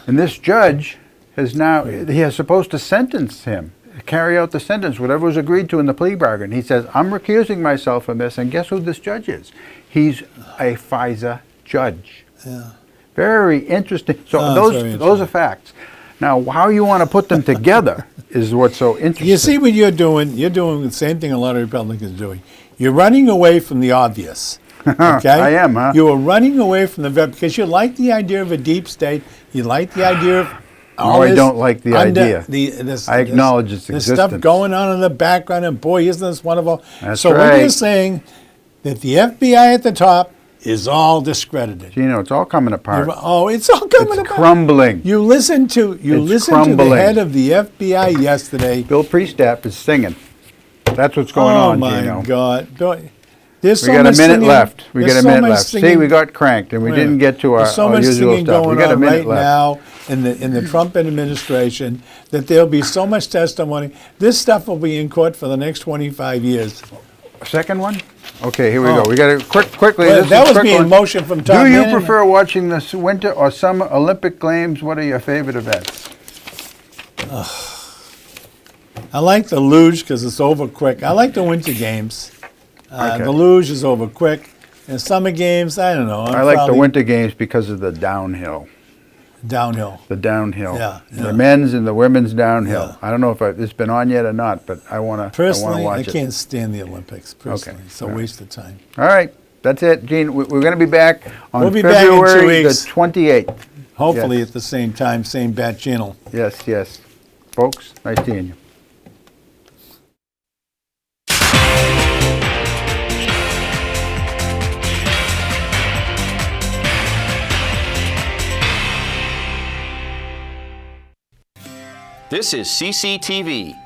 And this judge he is supposed to sentence him, carry out the sentence, whatever was agreed to in the plea bargain. He says, I'm recusing myself from this, and guess who this judge is? He's a FISA judge. Yeah. Very interesting. So Oh, that's very those are facts. Now, how you want to put them together is what's so interesting. You see what you're doing? You're doing the same thing a lot of Republicans are doing. You're running away from the obvious. Okay? I am, huh? You are running away from because you like the idea of a deep state. You like the idea of all I this don't like the idea. I acknowledge its This stuff existence. going on in the background, and boy, isn't this wonderful? That's so what right. you're saying that the FBI at the top is all discredited. It's all coming apart. Oh, it's all coming It's apart. crumbling. You listen to It's the crumbling. head of the FBI yesterday. Bill Priestap is singing. That's what's going on, Oh my Gino. God! There's We so got a much minute singing- left. We there's got a so minute much left. See, singing- we got cranked and we Wait a didn't minute. get to our, There's so our much usual singing stuff. We going got a on minute right left. now in the Trump administration that there'll be so much testimony. This stuff will be in court for the next 25 years. Second one? Okay, here we Oh. go. We got to quickly. Well, this is that a was quick being one. motion from Tom Do you Manning. prefer watching the winter or summer Olympic Games? What are your favorite events? I like the luge because it's over quick. I like the winter games. Okay. The luge is over quick. And summer games, I don't know. I like the winter games because of the downhill. Downhill. The downhill. Yeah, yeah. The men's and the women's downhill. Yeah. I don't know if it's been on yet or not, but I want to Personally, watch I it. can't stand the Olympics. Personally, Okay. it's a All right. waste of time. All right. That's it, Gene. We're going to be back on We'll be back in 2 February weeks. the 28th. Hopefully Yes. at the same time, same bat channel. Yes, yes. Folks, nice seeing you. This is CCTV,